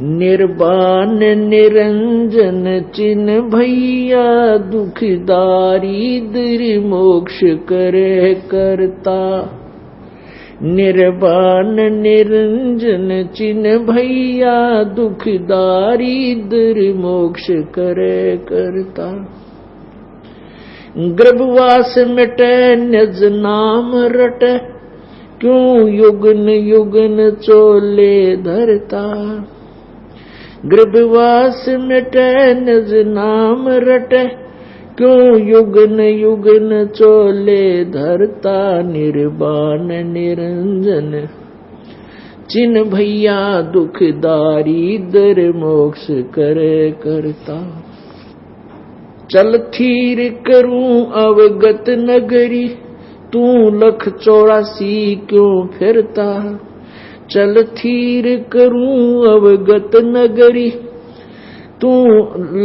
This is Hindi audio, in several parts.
निर्वाण निरंजन चिन्ह भैया दुखदारी दर मोक्ष करे करता। निर्वाण निरंजन चिन्ह भैया दुखदारी दर मोक्ष करे करता। गर्भवास मिटे निज नाम रटे क्यों युगन युगन चोले धरता। गर्भवास मिटे निज नाम रटे क्यों युगन युगन चोले धरता। निर्वाण निरंजन चिन्ह भैया दुखदारी दर मोक्ष करे करता। चल थीर करूं अवगत नगरी तू लख 84 क्यों फिरता। चल थीर करूं अवगत नगरी तू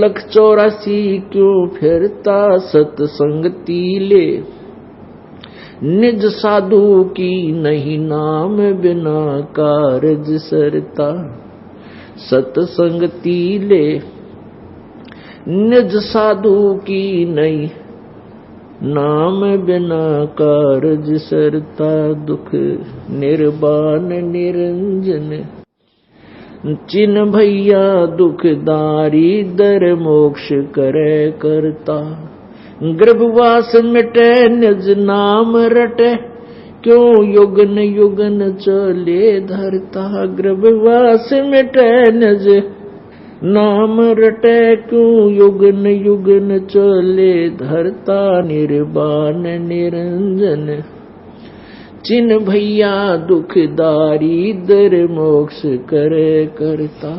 लख 84 क्यों फिरता। सतसंगति ले निज साधु की नहीं नाम बिना कारज सरता। सतसंगति ले निज साधु की नहीं नाम बिना कारज सरता। दुख निर्वाण निरंजन चिन्ह भैया दुखदारी दर मोक्ष करे करता। गर्भवास मिटे निज नाम रटे क्यों युगन युगन चले धरता। गर्भवास मिटे निज नाम रटे क्यों युगन युगन चले धरता। निर्वाण निरंजन चिन्ह भैया दुखदारी दर मोक्ष करे करता।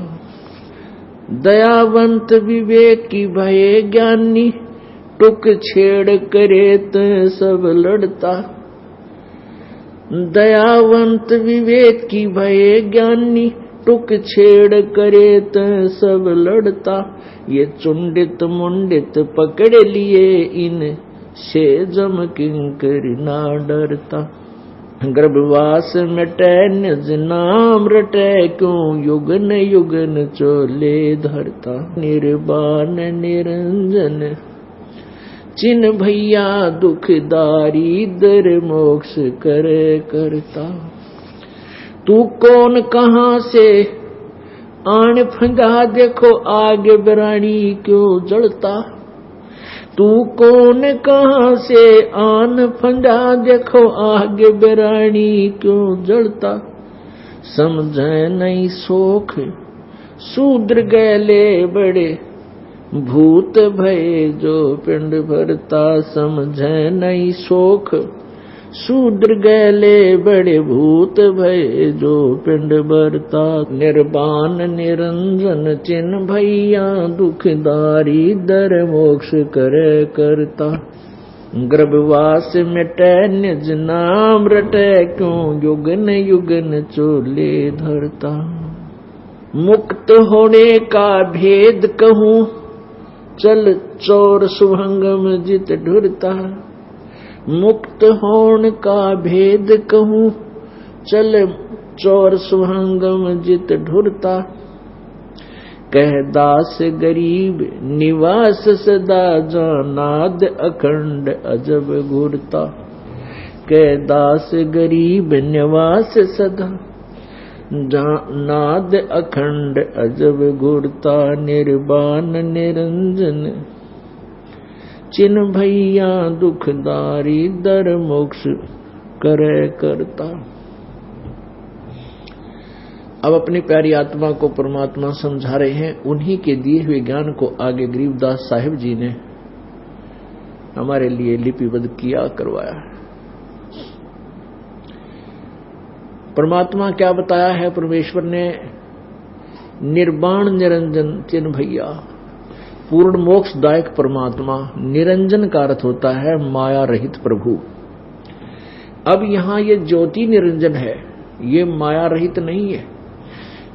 दयावंत विवेकी भये ज्ञानी टुक छेड़ करे त सब लड़ता। दयावंत विवेकी भये ज्ञानी टुक छेड़ करे त सब लड़ता। ये चुंडित मुंडित पकड़ लिए इन से जम किंकर ना डरता। गर्भवास मिटे निज नाम रटे क्यों युगन युगन चोले धरता। निर्वाण निरंजन चिन्ह भैया दुखदारी दर मोक्ष करे करता। तू कौन कहाँ से आन फंदा देखो आगे बरानी क्यों जलता। तू कौन कहाँ से आन फंदा देखो आगे बरानी क्यों जलता। समझे नहीं सोख शूद्र गैले बड़े भूत भय जो पिंड भरता। समझे नहीं सोख शूद्र गैले बड़े भूत भय जो पिंड भरता। निर्वाण निरंजन चिन्ह भैया दुखदारी दर मोक्ष करे करता। गर्भवास मिटे निज नाम रटे क्यों युगन युगन चोले धरता। मुक्त होने का भेद कहूँ चल चोर सुभंगम जित ढुरता। मुक्त होने का भेद कहूँ चल चोर सुभंगम जित ढुरता। कह दास गरीब निवास सदा जानाद अखंड अजब घूरता। कह दास गरीब निवास सदा नाद अखंड अजब घूरता। निर्वाण निरंजन चिन्ह भैया दुखदारी दर मोक्ष करे करता। अब अपनी प्यारी आत्मा को परमात्मा समझा रहे हैं। उन्हीं के दिए हुए ज्ञान को आगे गरीबदास साहिब जी ने हमारे लिए लिपिबद्ध किया करवाया है। परमात्मा क्या बताया है परमेश्वर ने। निर्वाण निरंजन चिन्ह भैया पूर्ण मोक्षदायक परमात्मा। निरंजन का अर्थ होता है माया रहित प्रभु। अब यहां ये ज्योति निरंजन है, ये माया रहित नहीं है।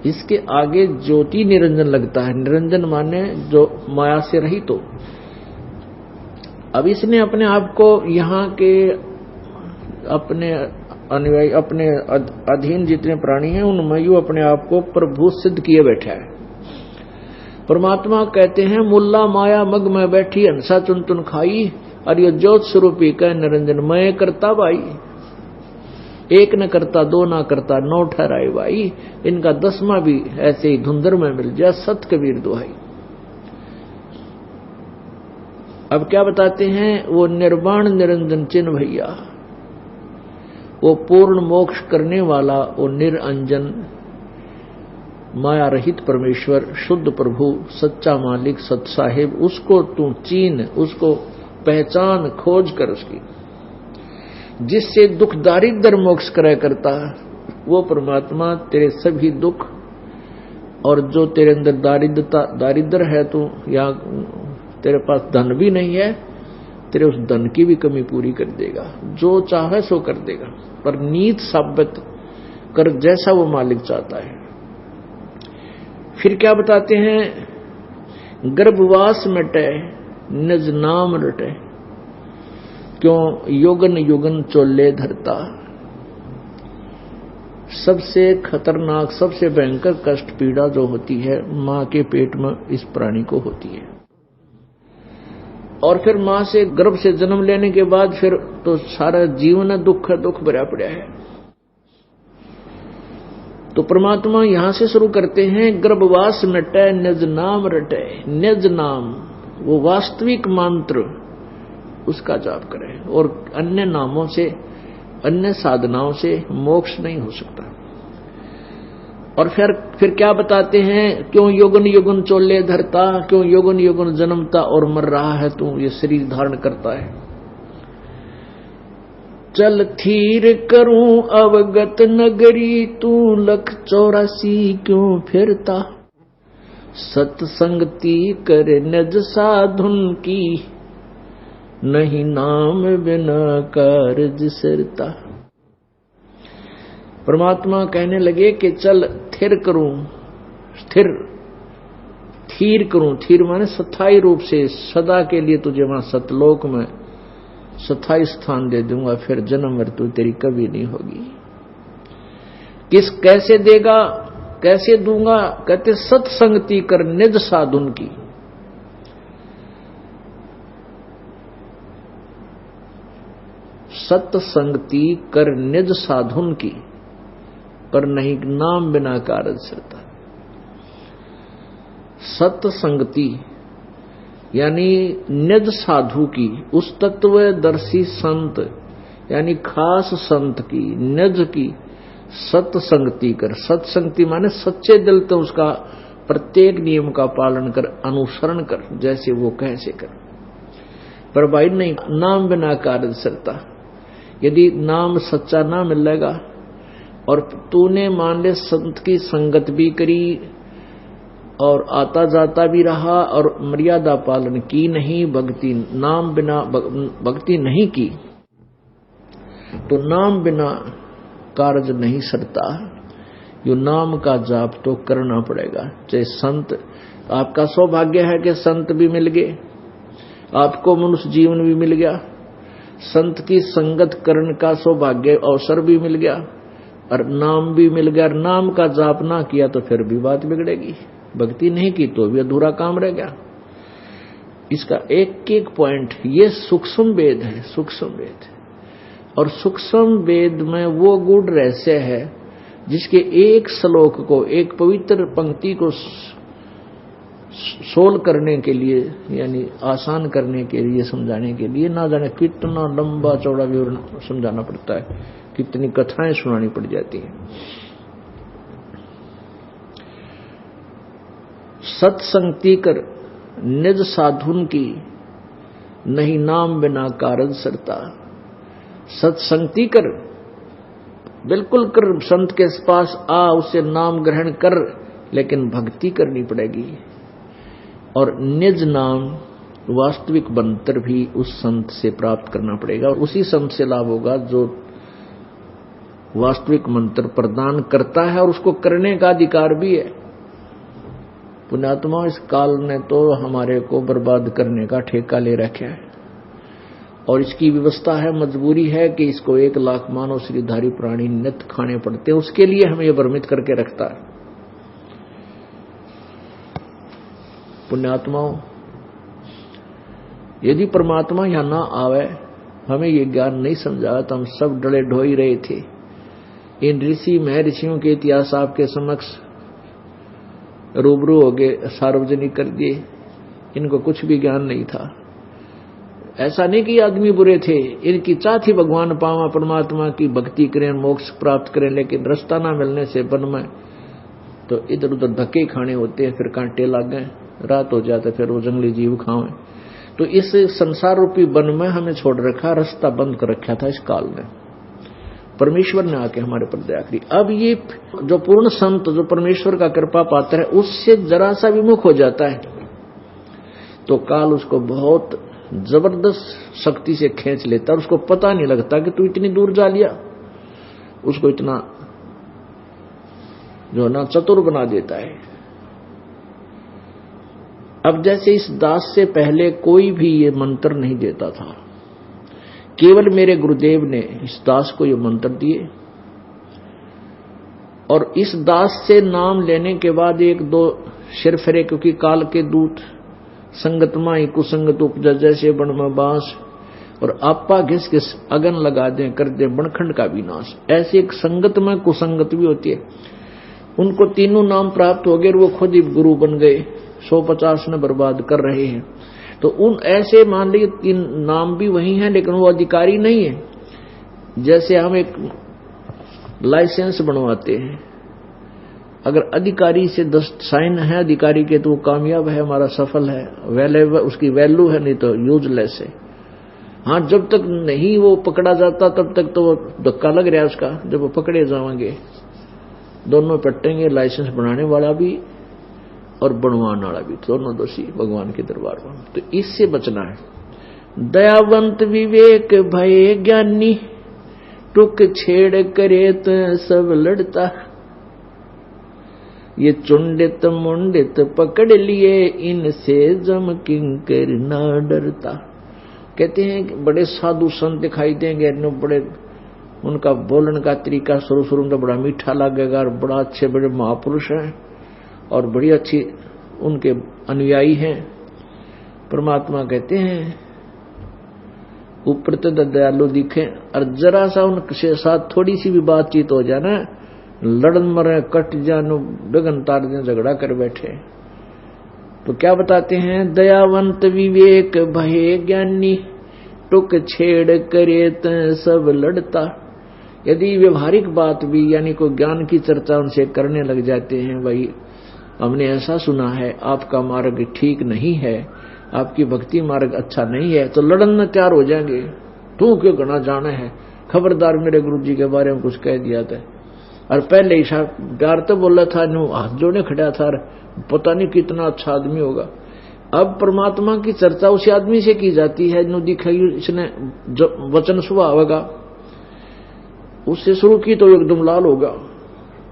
इसके आगे ज्योति निरंजन लगता है। निरंजन माने जो माया से रहित हो। अब इसने अपने आप को यहाँ के अपने अनुयायी अपने अधीन जितने प्राणी हैं उनमें यू अपने आप को प्रभु सिद्ध किए बैठा है। परमात्मा कहते हैं मुल्ला माया मग में बैठी हंसा चुन चुन खाई, और ये ज्योत स्वरूपी कह निरंजन मैं करता भाई। एक न करता दो ना करता नौ ठहराए भाई, इनका 10वां भी ऐसे ही धुंधर में मिल जाए सत कबीर दुहाई। अब क्या बताते हैं, वो निर्वाण निरंजन चिन्ह भैया, वो पूर्ण मोक्ष करने वाला, वो निरंजन माया रहित परमेश्वर, शुद्ध प्रभु, सच्चा मालिक, सत साहिब, उसको तू चीन, उसको पहचान, खोज कर उसकी, जिससे दुख दारिद्र मोक्ष करे करता, वो परमात्मा तेरे सभी दुख, और जो तेरे अंदर दारिद्र है तू, या तेरे पास धन भी नहीं है, तेरे उस धन की भी कमी पूरी कर देगा, जो चाहे सो कर देगा, पर नीत साबित कर जैसा वो मालिक चाहता है। फिर क्या बताते हैं, गर्भवास मिटे निज नाम रटे, क्यों योगन युगन चोले धरता। सबसे खतरनाक, सबसे भयंकर कष्ट पीड़ा जो होती है मां के पेट में इस प्राणी को होती है, और फिर मां से गर्भ से जन्म लेने के बाद फिर तो सारा जीवन दुख भरा पड़ा है। तो परमात्मा यहां से शुरू करते हैं, गर्भवास मिटे निज नाम रटे। निज नाम वो वास्तविक मंत्र, उसका जाप करें, और अन्य नामों से, अन्य साधनाओं से मोक्ष नहीं हो सकता। और फिर क्या बताते हैं, क्यों योगन युगन चोले धरता, क्यों योगन युगन जन्मता और मर रहा है तू, ये शरीर धारण करता है। चल थीर करूं अवगत नगरी, तू लख 84 क्यों फिरता। सत्संगति कर निज साधुन की, नहीं नाम बिना कारज सिरता। परमात्मा कहने लगे कि चल थिर करूं, थीर करूं, थीर माने स्थायी रूप से सदा के लिए तुझे वहां सतलोक में स्थायी स्थान दे दूंगा, फिर जन्म मृत्यु तेरी कभी नहीं होगी। कैसे देगा, कैसे दूंगा, कहते सत्संगति कर निज साधुन की। सत्संगति कर निज साधुन की, पर नहीं नाम बिना कारज सिरता। सत्संगति यानी निज साधु की, उस तत्वदर्शी संत यानी खास संत की, निज की सत्संगति कर। सत्संगति माने सच्चे दिल तो उसका प्रत्येक नियम का पालन कर, अनुसरण कर, जैसे वो कैसे कर। पर भाई नहीं, नाम बिना कारज सिरता। यदि नाम सच्चा ना मिलेगा और तूने मान ले संत की संगत भी करी और आता जाता भी रहा और मर्यादा पालन की नहीं, भक्ति नाम बिना भक्ति नहीं की, तो नाम बिना कार्य नहीं सरता। यो नाम का जाप तो करना पड़ेगा। चाहे संत, आपका सौभाग्य है कि संत भी मिल गए, आपको मनुष्य जीवन भी मिल गया, संत की संगत करने का सौभाग्य अवसर भी मिल गया, और नाम भी मिल गया। नाम का जाप ना किया तो फिर भी बात बिगड़ेगी, भक्ति नहीं की तो भी अधूरा काम रह गया। इसका एक एक पॉइंट, ये सूक्ष्म वेद है, सूक्ष्म वेद। और सूक्ष्म वेद में वो गूढ़ रहस्य है जिसके एक श्लोक को, एक पवित्र पंक्ति को सोल करने के लिए, यानी आसान करने के लिए, समझाने के लिए ना जाने कितना लंबा चौड़ा विवरण समझाना पड़ता है, कितनी कथाएं सुनानी पड़ जाती हैं। सत्संगति कर निज साधुन की, नहीं नाम बिना कारज सरता। सत्संगति कर, बिल्कुल कर, संत के पास आ, उससे नाम ग्रहण कर, लेकिन भक्ति करनी पड़ेगी। और निज नाम वास्तविक मंत्र भी उस संत से प्राप्त करना पड़ेगा, और उसी संत से लाभ होगा जो वास्तविक मंत्र प्रदान करता है और उसको करने का अधिकार भी है। पुण्यात्मा, इस काल ने तो हमारे को बर्बाद करने का ठेका ले रखा है। और इसकी व्यवस्था है, मजबूरी है कि इसको 1 लाख मानव शरीरधारी प्राणी नित्य खाने पड़ते हैं, उसके लिए हमें यह भ्रमित करके रखता है। पुण्यात्माओं, यदि परमात्मा यहां ना आवे, हमें ये ज्ञान नहीं समझा, तो हम सब डले ढो ही रहे थे। इन ऋषि महर्षियों के इतिहास आपके समक्ष रूबरू हो गए, सार्वजनिक कर दिए, इनको कुछ भी ज्ञान नहीं था। ऐसा नहीं कि आदमी बुरे थे, इनकी चाह थी भगवान पावा, परमात्मा की भक्ति करें, मोक्ष प्राप्त करें, लेकिन रास्ता ना मिलने से वन में तो इधर उधर धक्के खाने होते हैं, फिर कांटे लग गए, रात हो जाते, फिर वो जंगली जीव खाएं। तो इस संसार रूपी वन में हमें छोड़ रखा, रास्ता बंद कर रखा था इस काल ने। परमेश्वर ने आके हमारे पर दया करी। अब ये जो पूर्ण संत, जो परमेश्वर का कृपा पात्र है, उससे जरा सा विमुख हो जाता है तो काल उसको बहुत जबरदस्त शक्ति से खींच लेता है। उसको पता नहीं लगता कि तू इतनी दूर जा लिया, उसको इतना जो ना चतुर बना देता है। अब जैसे इस दास से पहले कोई भी ये मंत्र नहीं देता था, केवल मेरे गुरुदेव ने इस दास को ये मंत्र दिए, और इस दास से नाम लेने के बाद 1-2 सिर फिरे, क्योंकि काल के दूत संगत माई कुसंगत उपजा जैसे बन में बांस, और आपा घिस घिस अगन लगा दें कर दे बनखंड का विनाश। ऐसे एक संगत में कुसंगत भी होती है। उनको तीनों नाम प्राप्त हो गए, वो खुद ही गुरु बन गए, 150 ने बर्बाद कर रहे हैं। तो उन ऐसे मान लीजिए 3 नाम भी वही हैं, लेकिन वो अधिकारी नहीं है। जैसे हम एक लाइसेंस बनवाते हैं, अगर अधिकारी से 10 साइन है अधिकारी के तो वो कामयाब है, हमारा सफल है, वैल्यू उसकी वैल्यू है, नहीं तो यूजलेस है। हाँ, जब तक नहीं वो पकड़ा जाता तब तक तो धक्का लग रहा है उसका। जब वो पकड़े जाएंगे दोनों पट्टेंगे, लाइसेंस बनाने वाला भी और बनवाने वाला भी, दोनों दोषी भगवान के दरबार में। तो इससे बचना है। दयावंत विवेक भय ज्ञानी, टुक छेड़ करे तो सब लड़ता। ये चुंडित मुंडित पकड़ लिए, इनसे जम किंकर ना डरता। कहते हैं बड़े साधु संत दिखाई देंगे, बड़े उनका बोलने का तरीका शुरू में तो बड़ा मीठा लगेगा, और बड़ा अच्छे बड़े महापुरुष हैं और बड़ी अच्छी उनके अनुयायी हैं। परमात्मा कहते हैं ऊपर तो दयालु दिखे, और जरा सा उनके साथ थोड़ी सी भी बातचीत हो जाए ना, लड़न मरे कट जानो डगन तार दे, झगड़ा कर बैठे। तो क्या बताते हैं? दयावंत विवेक भय ज्ञानी, टुक छेड़ करे त सब लड़ता। यदि व्यवहारिक बात भी यानी कोई ज्ञान की चर्चा उनसे करने लग जाते हैं, भाई हमने ऐसा सुना है आपका मार्ग ठीक नहीं है, आपकी भक्ति मार्ग अच्छा नहीं है, तो लड़न में तैयार हो जाएंगे। तू क्यों घना जाना है, खबरदार मेरे गुरु जी के बारे में कुछ कह दिया था। और पहले ही प्यार तो बोला था, हाथ जोड़े खड़ा था, पता नहीं कितना अच्छा आदमी होगा। अब परमात्मा की चर्चा उसी आदमी से की जाती है जो दिखाई इसने वचन स्वभाव होगा, उससे शुरू की तो एकदम लाल होगा।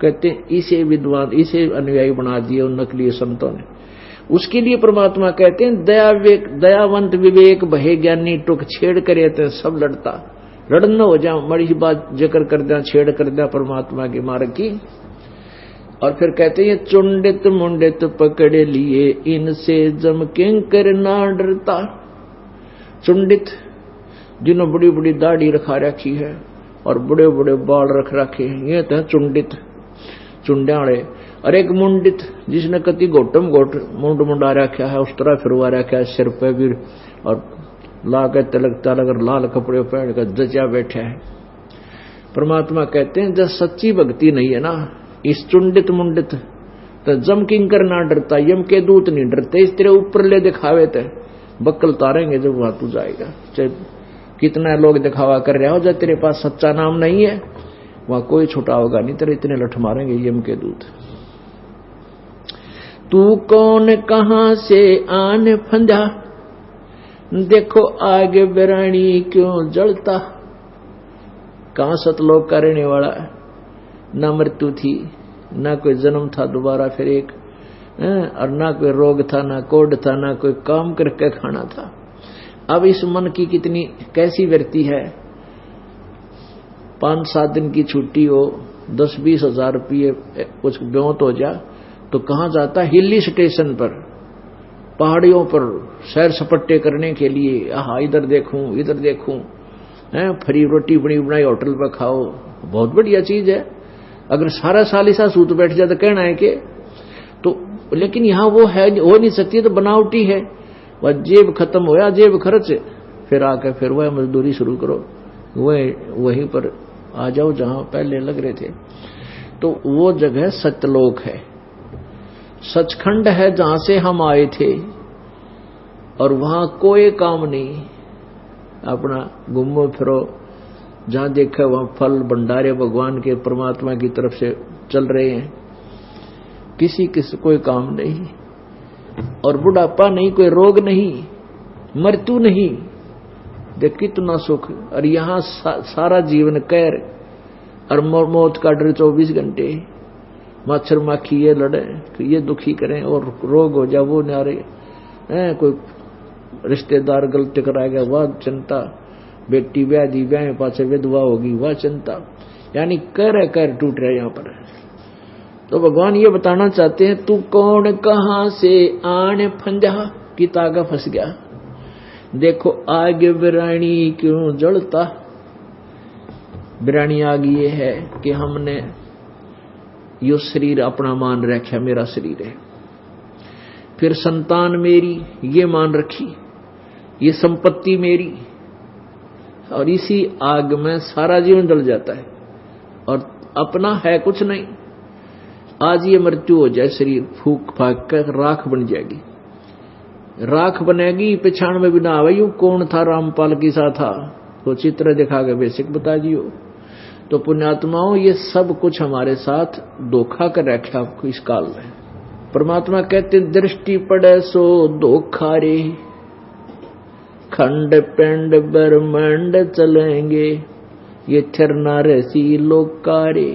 कहते इसे विद्वान, इसे अनुयायी बना दिए उन नकली संतों ने। उसके लिए परमात्मा कहते हैं दयावंत विवेक भय ज्ञानी, टुक छेड़ करे तो सब लड़ता। लड़न न हो जाए, बड़ी बात जिक्र कर दिया, छेड़ कर दिया परमात्मा के मार्ग की। और फिर कहते हैं चुंडित मुंडित पकड़ लिए, इनसे जम किंकर ना डरता। चुंडित जिन्होंने बड़ी बड़ी दाढ़ी रखा रखी है और बड़े बड़े बाल रख रखे हैं, ये तो चुंडित चुंड्याड़े। और एक मुंडित जिसने कति घोटम घोट मुंड मुंडा रखा है, उस तरह फिरवा रखा है सिर पे भी, और ला के तिलक तलक लाल कपड़े पहन कर जचा बैठे हैं। परमात्मा कहते हैं जब सच्ची भक्ति नहीं है ना, इस चुंडित मुंडित तो जम किंकर ना डरता, यम के दूत नहीं डरते। इस तरह ऊपर ले दिखावे थे बक्कल तारेंगे जब वहां तू जाएगा। चाहे कितना लोग दिखावा कर रहे हो, जब तेरे पास सच्चा नाम नहीं है वहां कोई छुटा होगा नहीं, तेरे इतने लठ मारेंगे यम के दूत। तू कौन कहां से आन फंदा, देखो आगे बिरानी क्यों जलता। कहां सतलोक का रहने वाला, ना मृत्यु थी, ना कोई जन्म था दोबारा फिर एक, और ना कोई रोग था, ना कोड था, ना कोई काम करके खाना था। अब इस मन की कितनी कैसी वृत्ति है, 5-7 दिन की छुट्टी हो, 10-20 हजार रुपये कुछ ब्योत हो जा तो कहाँ जाता, हिली स्टेशन पर, पहाड़ियों पर सैर सपट्टे करने के लिए। आहा, इधर देखूं, फ्री रोटी बनी बनाई होटल पर खाओ, बहुत बढ़िया चीज है। अगर सारा साल ऐसा सूत बैठ जाए तो कहना है कि तो, लेकिन यहाँ वो है, हो नहीं सकती, तो बनावटी है। वह जेब खत्म होया, जेब खर्च, फिर आकर फिर वह मजदूरी शुरू करो, वहीं पर आ जाओ जहां पहले लग रहे थे। तो वो जगह सत्यलोक है, सचखंड है, जहां से हम आए थे। और वहां कोई काम नहीं, अपना घूमो फिरो, जहां देखे वहां फल भंडारे भगवान के परमात्मा की तरफ से चल रहे हैं, किसी कोई काम नहीं, और बुढ़ापा नहीं, कोई रोग नहीं, मृत्यु नहीं। देख कितना सुख। और यहां सारा जीवन कैर और मौत का डर 24 घंटे, मच्छर माखी ये लड़े, ये दुखी करें, और रोग हो जाए वो नारे, कोई रिश्तेदार गलत टकरा गया वह चिंता, बेटी व्याधि व्याह पाचे विधवा होगी वह चिंता, यानी कर टूट रहे यहाँ पर। तो भगवान ये बताना चाहते हैं, तू कौन कहां से आने फंजा की तागा फंस गया। देखो आगे बिरानी क्यों जलता, बिरानी आग ये है कि हमने यो शरीर अपना मान रखा, मेरा शरीर है, फिर संतान मेरी ये मान रखी, ये संपत्ति मेरी, और इसी आग में सारा जीवन जल जाता है, और अपना है कुछ नहीं। आज ये मृत्यु हो जाए, शरीर फूक फाक कर राख बन जाएगी, राख बनेगी, पिछाड़ में बिना आवे, यूं कौन था रामपाल की सा था, तो चित्र दिखा के बेसिक बता दियो। तो पुण्यात्माओं, ये सब कुछ हमारे साथ धोखा कर रखा आपको इस काल में। परमात्मा कहते दृष्टि पड़े सो धोखा रे, खंड पिंड ब्रह्मांड चलेंगे, ये थिरना रसी लोकारे।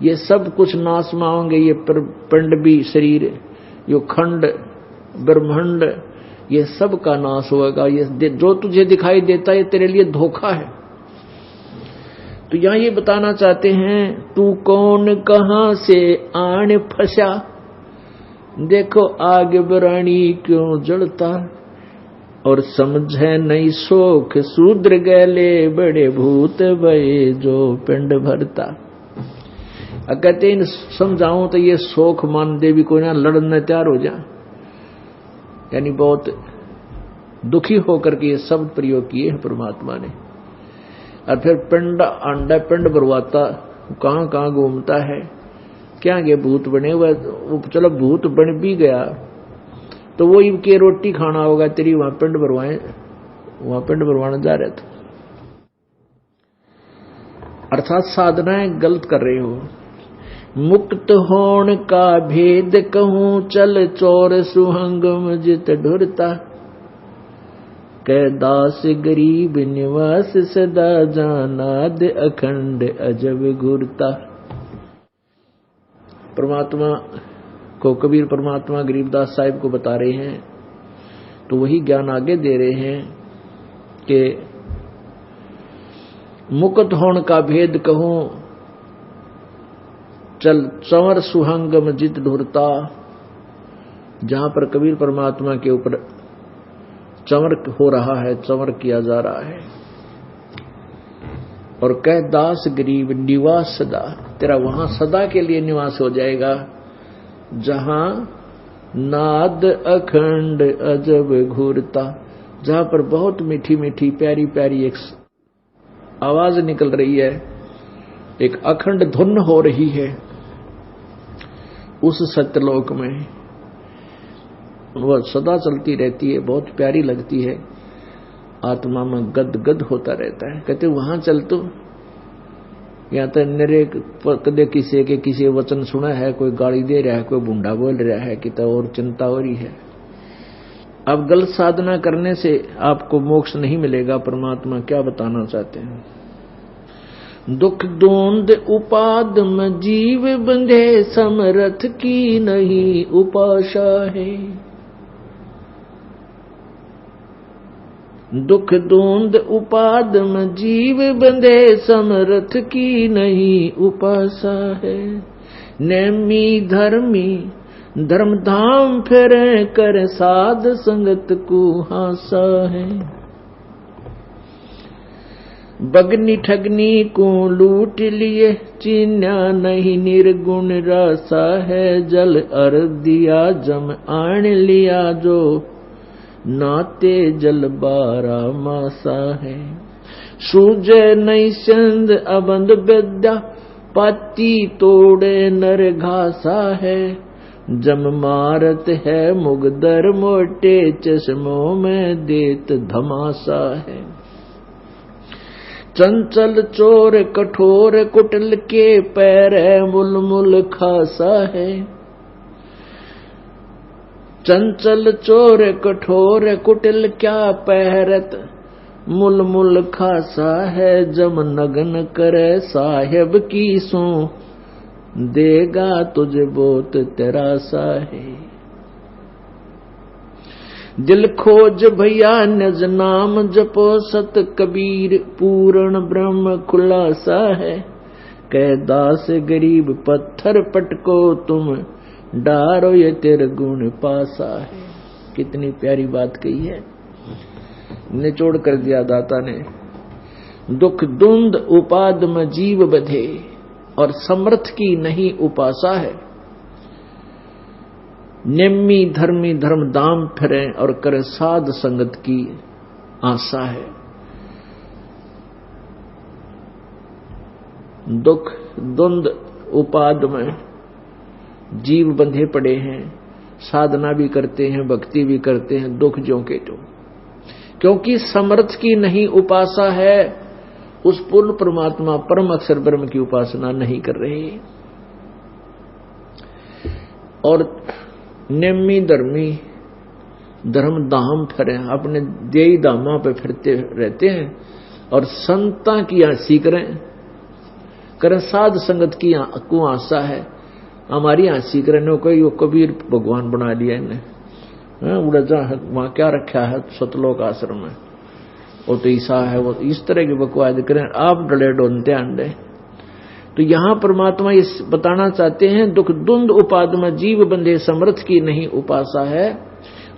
ये सब कुछ नाश में होंगे, ये पिंड भी शरीर, यो खंड ब्रह्मांड, ये सब का नाश होगा। ये जो तुझे दिखाई देता है ये तेरे लिए धोखा है। तो यहां ये बताना चाहते हैं, तू कौन कहां से आने फंसा, देखो आग बिरानी क्यों जलता, और समझे नहीं शोक शूद्र गैले, बड़े भूत भये जो पिंड भरता। कहते इन समझाऊं तो ये शोक मान देवी को ना लड़ने तैयार हो जाए, यानी बहुत दुखी होकर के ये शब्द प्रयोग किए हैं परमात्मा ने। और फिर पिंड अंडा पिंड भरवाता, कहां कहां घूमता है, क्या ये भूत बने हुए, चलो भूत बन भी गया तो वो इनके रोटी खाना होगा तेरी, वहां पिंड भरवाए, वहां पिंड भरवाने जा रहे थे। अर्थात साधनाएं गलत कर रहे हो। मुक्त होण का भेद कहूं, चल चोर सुहंगम जित ढुरता, कै दास गरीब निवास सदा, जानाद अखंड अजब घूरता। परमात्मा को कबीर परमात्मा गरीबदास साहिब को बता रहे हैं, तो वही ज्ञान आगे दे रहे हैं कि मुक्त होण का भेद कहूं, चल चंवर सुहंगम जित ढुरता। जहां पर कबीर परमात्मा के ऊपर चंवर हो रहा है, चंवर किया जा रहा है, और कह दास गरीब निवास सदा, तेरा वहां सदा के लिए निवास हो जाएगा, जहां नाद अखंड अजब घूरता, जहां पर बहुत मीठी मीठी प्यारी प्यारी एक आवाज निकल रही है, एक अखंड धुन हो रही है, उस सत्यलोक में वह सदा चलती रहती है, बहुत प्यारी लगती है, आत्मा में गद गद होता रहता है। कहते वहां चल तो, या तो नरे कदे किसी के किसी वचन सुना है, कोई गाली दे रहा है, कोई भुंडा बोल रहा है, कि तो और चिंता हो रही है। अब गलत साधना करने से आपको मोक्ष नहीं मिलेगा। परमात्मा क्या बताना चाहते हैं, दुख दोंद उपाद में जीव बंधे, समरथ की नहीं उपाशा है। दुख दूंद उपाद में जीव बंधे, समर्थ की नहीं उपासा है। नेमी धर्मी धर्म धाम फिरे, कर साध संगत को हासा है। बगनी ठगनी को लूट लिए, चिन्या नहीं निर्गुण रासा है। जल अर दिया जम आन लिया, जो नाते जल बारा मासा है। सूझे नहीं सिंध अबंध विद्या, पाती तोड़े नर घासा है। जम मारत है मुगदर मोटे, चश्मों में देत धमासा है। चंचल चोर कठोर कुटिल के, पैर मुलमुल खासा है। चंचल चोर कठोर कुटिल, क्या पहरत मुलमुल खासा है। जम नगन करे साहेब की सो, देगा तुझे बहुत तेरासा है। दिल खोज भैया निज नाम जपो, सत कबीर पूर्ण ब्रह्म खुलासा है। कह दास गरीब पत्थर पटको, तुम डारो ये तेरे गुण पासा है। कितनी प्यारी बात कही है, निचोड़ कर दिया दाता ने। दुख दुंद उपाद में जीव बधे, और समर्थ की नहीं उपासा है। निम्मी धर्मी धर्म दाम फिरे, और करे साध संगत की आशा है। दुख द्वंद उपाद में जीव बंधे पड़े हैं, साधना भी करते हैं, भक्ति भी करते हैं, दुख ज्यों के त्यों। क्योंकि समर्थ की नहीं उपासा है, उस पूर्ण परमात्मा परम अक्षर ब्रह्म की उपासना नहीं कर रहे। और नेमी धर्मी धर्म धाम फिरे, अपने देई धामा पे फिरते रहते हैं, और संता की आसी करें साध संगत की को आशा है। हमारी आसी करें कोई वो कबीर भगवान बना लिया इन्हें, उड़ा जा वहां क्या रखा है सतलोक आश्रम में, वो तो ईसा है, वो इस तरह की बकवाद करें। आप डले डोलते अंडे। तो यहां परमात्मा इस बताना चाहते हैं, दुख दुंद उपाद में जीव बंधे, समर्थ की नहीं उपासा है।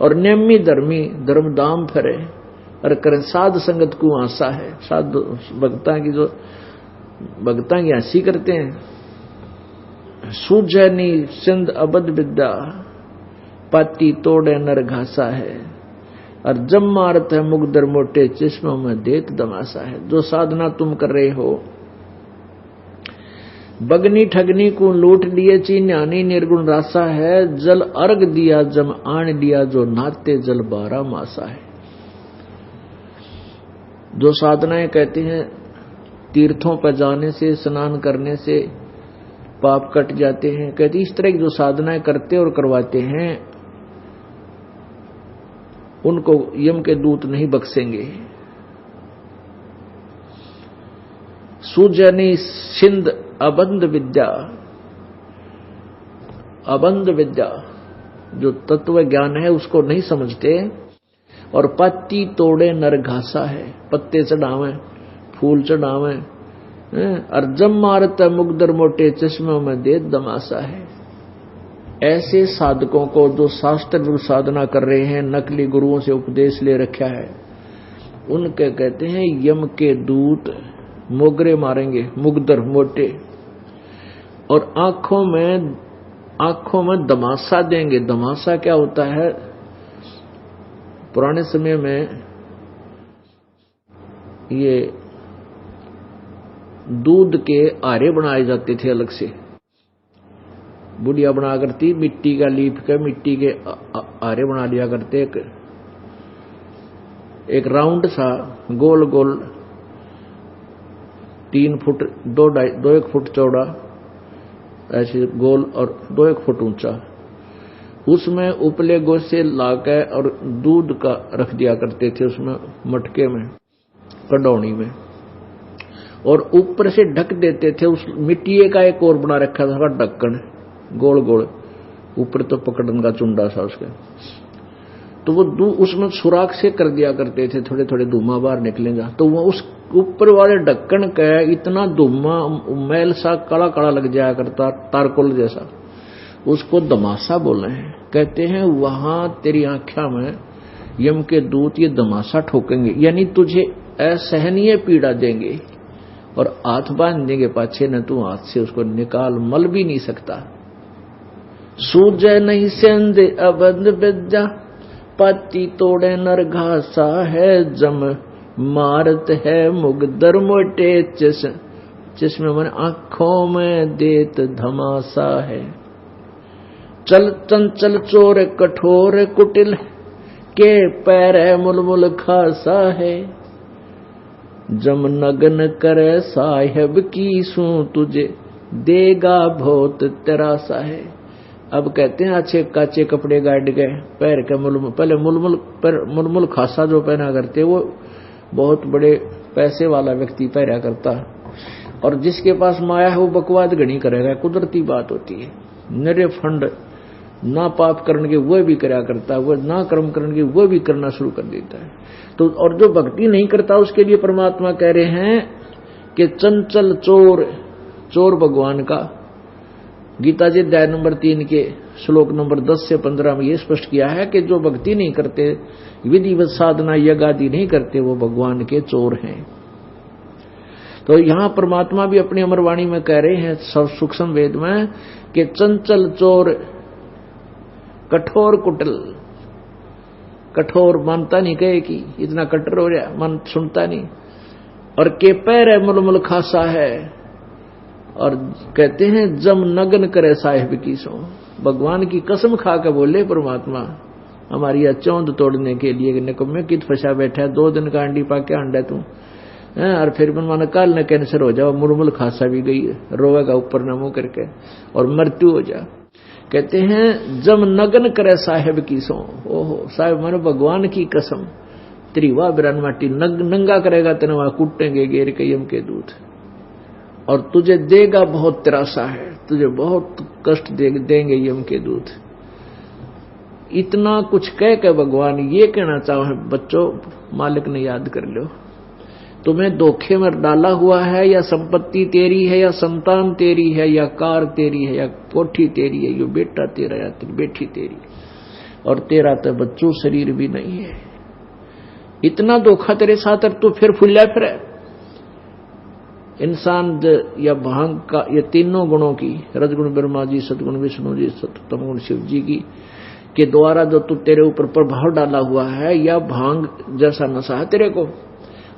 और नियमी धर्मी धर्म दाम फिरे, और करें साध संगत को आशा है। साध भक्ता की जो भक्ता की हंसी करते हैं। सूझनी सिंध अबद विद्या, पाती तोड़े नर घासा है। और जब मारत है मुगदर मोटे, चश्मों में देत दमासा है। जो साधना तुम कर रहे हो, बगनी ठगनी को लूट लिए, चिन्यानी निर्गुण रासा है। जल अर्घ दिया जम आन लिया, जो नाते जल बारा मासा है। जो साधनाएं कहते हैं तीर्थों पर जाने से, स्नान करने से पाप कट जाते हैं, कहते इस तरह की जो साधनाएं करते और करवाते हैं, उनको यम के दूत नहीं बख्शेंगे। सुजनी सिंध अबंध विद्या, अबंध विद्या जो तत्व ज्ञान है उसको नहीं समझते, और पत्ती तोड़े नर घासा है। पत्ते चढ़ावे, फूल चढ़ावे, और जम मारत मुगदर मोटे, चश्मों में दे दमासा है। ऐसे साधकों को जो शास्त्र साधना कर रहे हैं, नकली गुरुओं से उपदेश ले रखा है, उनके कहते हैं यम के दूत मोगरे मारेंगे, मुगदर मोटे, और आंखों में दमासा देंगे। दमासा क्या होता है? पुराने समय में ये दूध के आरे बनाए जाते थे अलग से, बुढ़िया बना करती, मिट्टी का लीप के मिट्टी के आरे बना लिया करते। एक राउंड सा गोल गोल 3 फुट 2-1 फुट चौड़ा, ऐसे गोल, और 2-1 फुट ऊंचा, उसमें उपले गोसे लाकर और दूध का रख दिया करते थे उसमें, मटके में, कड़ौनी में, और ऊपर से ढक देते थे। उस मिट्टी का एक और बना रखा था ढक्कन, गोल गोल, ऊपर तो पकड़न का चुंडा सा उसके, तो वो उसमें सुराख से कर दिया करते थे, थोड़े थोड़े धुआं बाहर निकलेगा, तो वो उस ऊपर वाले ढक्कन का इतना धुआं मैल सा काला काला लग जाया करता, तारकोल जैसा, उसको दमासा बोले हैं। कहते हैं वहां तेरी आंखों में यम के दूत ये दमासा ठोकेंगे, यानी तुझे असहनीय पीड़ा देंगे और हाथ बांध देंगे पाछे न, तू हाथ से उसको निकाल मल भी नहीं सकता। सूझे नहीं सेंध अबंध विद्या, पाती तोड़े नर घासा है, जम मारत है मुगदर मोटे जिसमें मन आंखों में देत धमासा है। चल चंचल चोर कठोर कुटिल, के पैर मुलमुल खासा है, जम नगन करे साहेब की सू, तुझे देगा बहुत तरासा है। अब कहते हैं अच्छे काचे कपड़े गाड़ गए, पैर का मुलमुल, पहले मुलमुल खासा जो पहना करते वो बहुत बड़े पैसे वाला व्यक्ति पहना करता, और जिसके पास माया है वो बकवाद गणी करेगा, कुदरती बात होती है। निरे फंड ना पाप करने के वो भी करा करता है, वो ना कर्म करने के वो भी करना शुरू कर देता है। तो और जो भक्ति नहीं करता उसके लिए परमात्मा कह रहे हैं कि चंचल चोर, चोर भगवान का गीता जी अध्याय नंबर 3 के श्लोक नंबर 10 से 15 में ये स्पष्ट किया है कि जो भक्ति नहीं करते, विधिवत साधना यज्ञ आदि नहीं करते, वो भगवान के चोर हैं। तो यहां परमात्मा भी अपनी अमरवाणी में कह रहे हैं सब सूक्ष्म वेद में कि चंचल चोर कठोर कुटिल, कठोर मानता नहीं, कहे कि इतना कठोर हो रहा, मन सुनता नहीं, और के पैर मुलमुल खासा है, और कहते हैं जम नगन करे साहिब की सो, भगवान की कसम खा के बोले परमात्मा हमारी चौंध तोड़ने के लिए, निकम्मे कित फंसा बैठा है, 2 दिन का अंडी पा के अंडा तू, और फिर मन काल न कैंसर हो जाओ, मुलमुल खासा भी गई, रोएगा ऊपर न मुंह करके और मृत्यु हो जा। कहते हैं जम नगन करे साहेब की सो, ओहो साहेब मानो भगवान की कसम, तेरी वाह बिरान माटी नंगा करेगा तेने वहां कूटेंगे गेर के यम के दूत, और तुझे देगा बहुत त्रासा है, तुझे बहुत कष्ट देंगे यम के दूत। इतना कुछ कह के भगवान ये कहना चाहे बच्चों, मालिक ने याद कर लो, तुम्हें धोखे में डाला हुआ है, या संपत्ति तेरी है, या संतान तेरी है, या कार तेरी है, या कोठी तेरी है, यो बेटा तेरा या तेरी बेटी तेरी, और तेरा तो बच्चों शरीर भी नहीं है। इतना धोखा तेरे साथ, तू फिर फुल्ला फिर इंसान या भांग का, ये तीनों गुणों की, रजगुण ब्रह्मा जी, सतगुण विष्णु जी, सतम गुण शिव जी की के द्वारा जो तू तेरे ऊपर प्रभाव डाला हुआ है, या भांग जैसा नशा है तेरे को,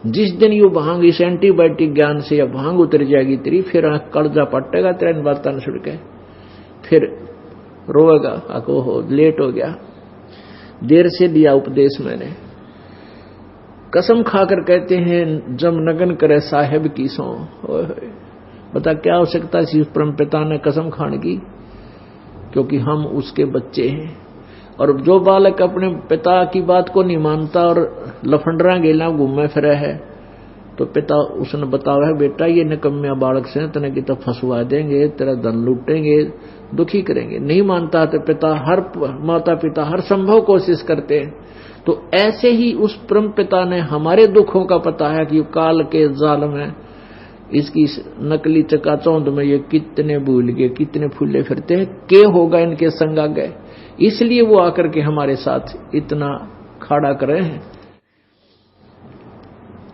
जिस दिन यू भांग इस एंटीबायोटिक ज्ञान से या भांग उतर जाएगी तेरी, फिर कर्जा पटेगा तेरा इन बात सुन के, फिर रोएगा आको हो लेट हो गया, देर से दिया उपदेश मैंने। कसम खाकर कहते हैं जम नगन करे साहेब की सो, बता क्या आवश्यकता है परम पिता ने कसम खाने की, क्योंकि हम उसके बच्चे हैं। और जो बालक अपने पिता की बात को नहीं मानता और लफंडरा गेला घूमे फिरे है, तो पिता उसने बतावा है बेटा ये निकम्मे बालक से तने की तो फंसवा देंगे, तेरा धन लूटेंगे, दुखी करेंगे। नहीं मानता तो पिता माता पिता हर संभव कोशिश करते हैं। तो ऐसे ही उस परम पिता ने हमारे दुखों का पता है कि काल के जाल में इसकी नकली चकाचौंध में ये कितने भूल गए, कितने फूले फिरते हैं, के होगा इनके संग आ गए, इसलिए वो आकर के हमारे साथ इतना खड़ा कर रहे हैं।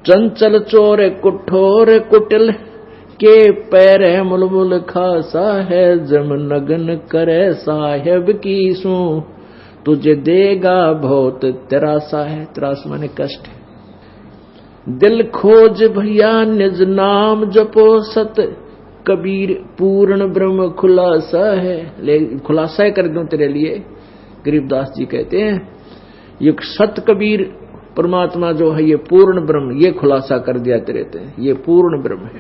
चंचल चोर कुठोर कुटिल, के पैर है मुलमुल खासा है, जम नगन करे साहेब की सू, तुझे देगा बहुत त्रासा है। त्रास माने कष्ट है। दिल खोज भैया निज नाम जपो सत, कबीर पूर्ण ब्रह्म खुलासा है। ले खुलासा कर दूं तेरे लिए, गरीबदास जी कहते हैं ये सत कबीर परमात्मा जो है ये पूर्ण ब्रह्म, ये खुलासा कर दिया तेरे ते, ये पूर्ण ब्रह्म है।